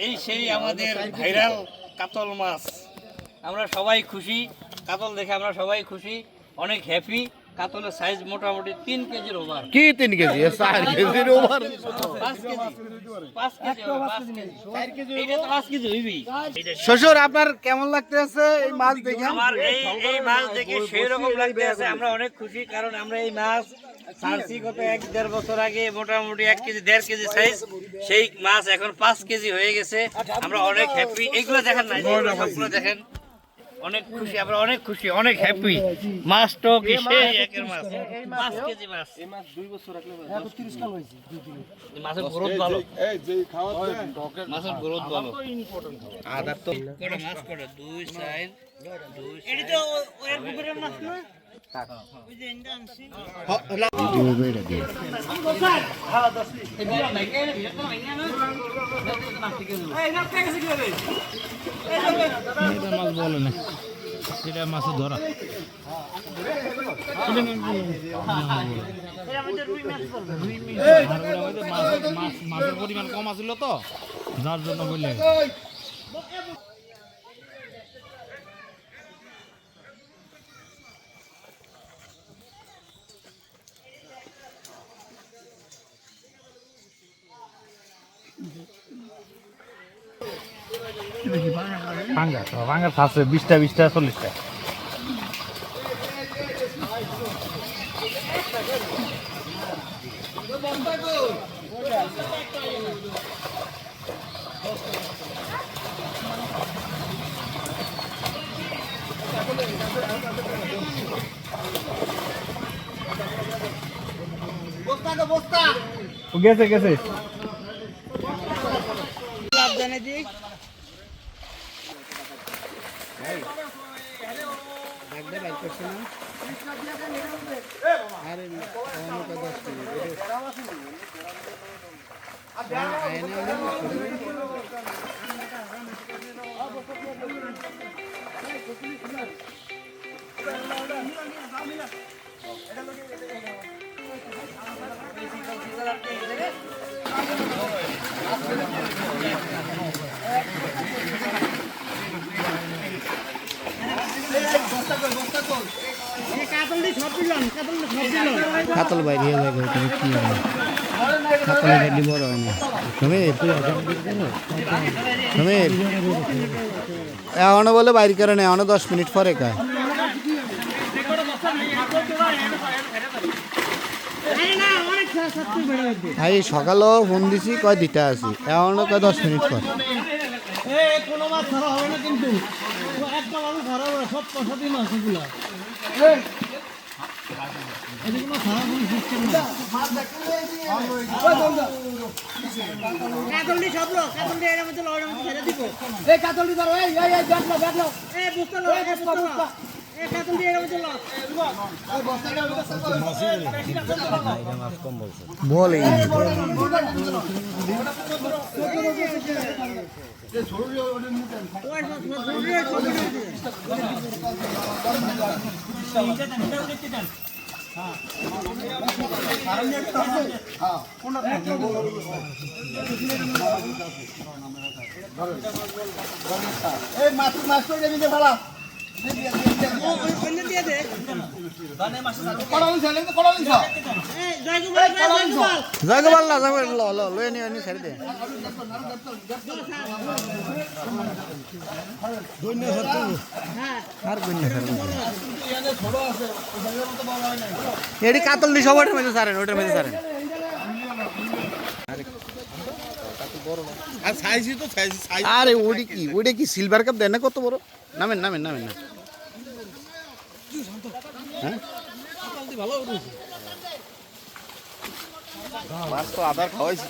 এই সেই আমাদের ভাইরাল কাতল মাছ। আমরা সবাই খুশি, কাতল দেখে আমরা সবাই খুশি, অনেক হ্যাপি। কাতলের সাইজ মোটামুটি 3 কেজির ওভার। কি 3 কেজি? 4 কেজির ওভার। 5 কেজি এটা তো 5 কেজি হইবি। শ্বশুর আপনার কেমন লাগতেছে এই মাছ দেখে? আমার এই মাছ দেখে সেই রকম লাগতেছে, আমরা অনেক খুশি। কারণ আমরা এই মাছ ছাড়ছি গত 1-1.5 বছর আগে, মোটামুটি 1 কেজি 1.5 কেজি সাইজ। সেই মাছ এখন 5 কেজি হয়ে গেছে। আমরা অনেক হ্যাপি। এইগুলো দেখেন না, সবগুলো দেখেন, অনেক খুশি। আমরা অনেক খুশি, অনেক হ্যাপি। মাছ তো কি সেই একের মাছ, 5 কেজি মাছ। এই মাছ 2 বছর রাখলে 30 কাল হইছে। মাছের গ্রোথ ভালো, এই যে খাওয়া দেন মাছের গ্রোথ ভালো। আদার তো কোন মাছ করে 2 4 2। এডি তো ওর পুকুরের মাছ না? ওই যে এন্ডা আনছি ভিডিও বেড়ে দিয়ে হ্যাঁ 10 এই বড় লাগে এটা তো মাইনা না মাছ থেকে এই না থেকে কি হবে? এটা মাছ বলে না, এটা মাছ ধরা। মাছের পরিমাণ কম আছিল তো, যার জন্য বললে ভাঙা আছে 20টা 40টা। গেছে গেছে কাতল বাইরে হয়ে গেল, তুমি কি কাতল গাড়ি বড় হয় না সমীর সমীর এখনো বলে বাইর করে না, এখনো 10 মিনিট পরে খায়। ভাই সকালেও ফোন দিছি, কয় দিতে আসি, এখনো কয় 10 মিনিট পর। কোনো মাছ ধরা হবে না, কিন্তু একটা মাছ ধরা হবে, সব পশাতি মাছ এগুলা। এদিকে ধরা কোনো সিস্টেম না। কাতলটি সব লোক, কাতলটি এর মধ্যে লড়ার মধ্যে ছেড়ে দিব। এই কাতলটি ধরো, এই ব্যাটলো ব্যাটলো, এই বুঝতে লো, এই বুঝতে। এই কাতলটি এর মধ্যে লড়। এই বস্তাটা মাছ কম বলছে। বলে মাছ করে দিতে ভালো। জয়গোপাল না লয়ে নিয়ে ছেড়ে দে। এটি কাতল দি সবার মধ্যে সারেন, ওইটার মধ্যে সারেন। আরে ওইটা কি সিলভার কাপ দেন না? কত বড়? নামেন নামেন নামেন না। হ্যাঁ মাছ তো আদার খাওয়াইছি,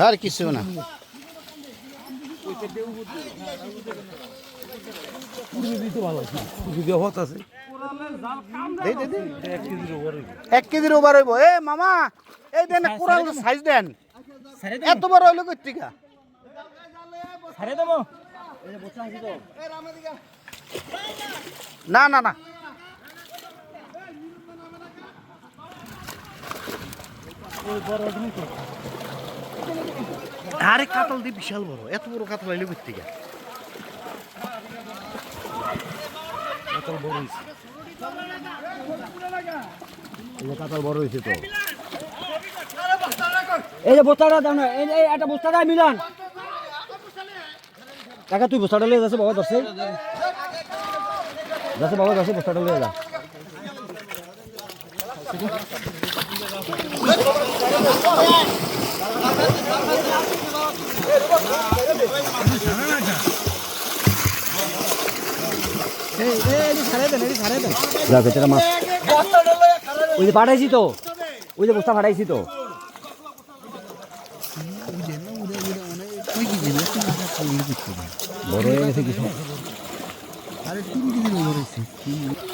আর কিছু না। এক কেজির ওভার হইব। এ মামা এই দেন কোরাল সাইজ দেন, এত বড় হইলো কর্তিকা। না না না আরে কাতল দিয়ে বিশাল বড়, এত বড় কাতল আইলো কই থেকে? কাতল বড় হইছে, কাতল বড় হইছে তো। এই যে বস্তাটা দাও না, এই একটা বস্তা দাও মিলন। কাকা তুই বস্তাটা লয়ে যাচ্ছে বাবা, ধরছে যাচ্ছে বাবা, ধরছে বস্তাটা লয়ে যা। যাক এটা মাছ ওই যে পাঠাইছি তো, ওই যে বস্তা পাঠাইছি তো। বড় হয়ে গেছে কিছু।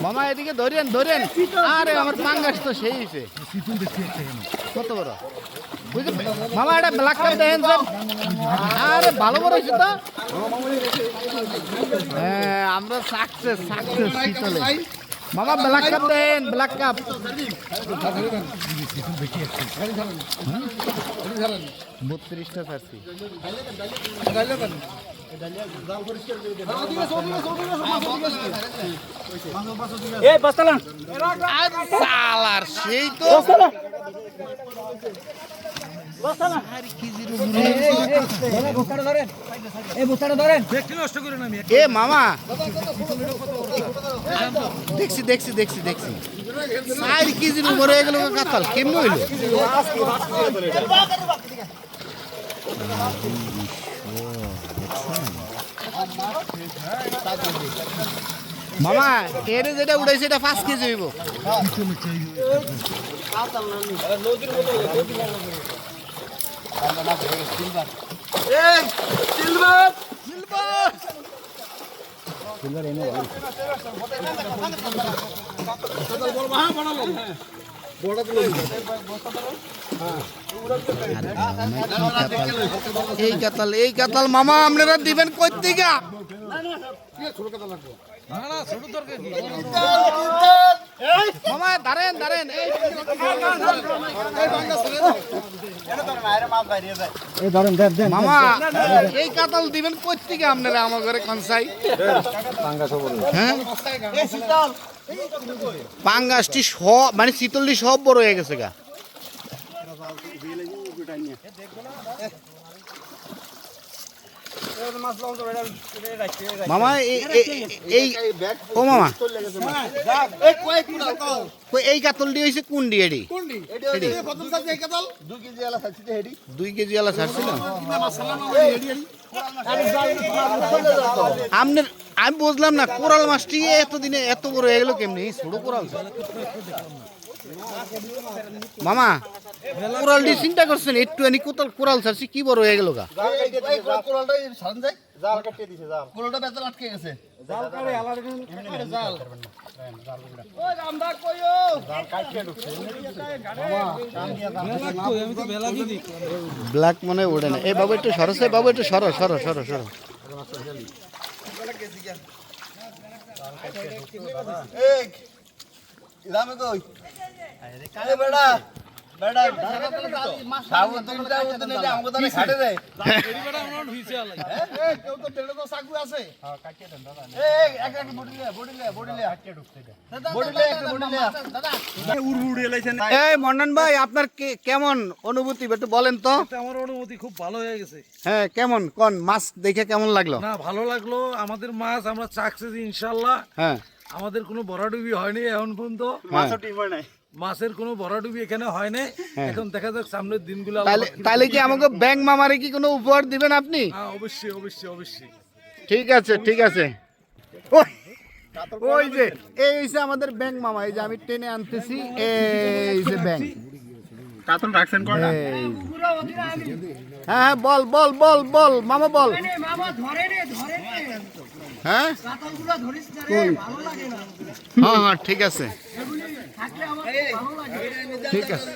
মামা এদিকে ধরেন ধরেন। আরে আমার পাঙ্গাস তো সেই হইছে। কত বড় বুঝলি মামা? এটা ব্ল্যাক কাপ দেখেন সব। আরে ভালো বড় হইছে তো। হ্যাঁ আমরা সাকসেস সাকসেস শীতলে। মামা ব্ল্যাক কাপ দেন, ব্ল্যাক কাপ 32টা ছাড়ছি। এই বস্তালান সালার সেই তো বস্তালান বস্তাটা ধরেন, এই বস্তাটা ধরেন। এ মামা দেখছি দেখছি দেখছি দেখছি 4 কেজির উপরে হয়ে গেল কাতাল। কেমন হইল? মামা এর যেটা উড়াইছে এটা 5 কেজি হইব। এই কাতাল মামা আপনারা দিবেন কই থেকে? মামা দাঁড়েন দাঁড়েন। মামা এই কাতাল দিবেন কই থেকে আপনারা আমার ঘরে কনসাই? হ্যাঁ পাঙ্গাসটি সব মানে শীতলটি সব বড় হয়ে গেছে গা। মামা এই ও মামা এই কাতলটি হয়েছে কোন এডি? 2 কেজি আলা ছাড়ছিলাম। আপনার আমি বুঝলাম না কোরাল মাছটি এতদিনে এত বড় হয়ে গেল কেমনি? ছোট কোরাল মামা, কোরালটি চিন্তা করছেন একটু আনি কোরাল ছাড়ছি কি বড় হয়ে গেল গা? ব্ল্যাক মনে ওঠে না। এই বাবু একটু সরসে, বাবু একটু সরো সরো সরো সরো। মন্ডন ভাই আপনার কেমন অনুভূতি একটু বলেন তো? আমার অনুভূতি খুব ভালো হয়ে গেছে। হ্যাঁ কেমন কোন মাছ দেখে কেমন লাগলো? না ভালো লাগলো, আমাদের মাছ আমরা চাকছি ইনশাল্লাহ। হ্যাঁ আমাদের কোনো ভরাডুবি হয়নি এখন পর্যন্ত, মাছের কোনো ভরাডুবি এখানে হয়নি। এখন দেখা যাক সামনের দিনগুলো। তাহলে কি আমাকে ব্যাংক মামারে কি কোনো উপহার দিবেন আপনি? হ্যাঁ অবশ্যই অবশ্যই অবশ্যই। ঠিক আছে ঠিক আছে। ওই যে এই যে আমাদের ব্যাংক মামা, এই যে আমি টেনে আনতেছি, এই যে ব্যাংক কাতল রাখছেন কোনটা? হ্যাঁ বল বল বল বল মামা বল। হ্যাঁ হ্যাঁ ঠিক আছে ঠিক আছে।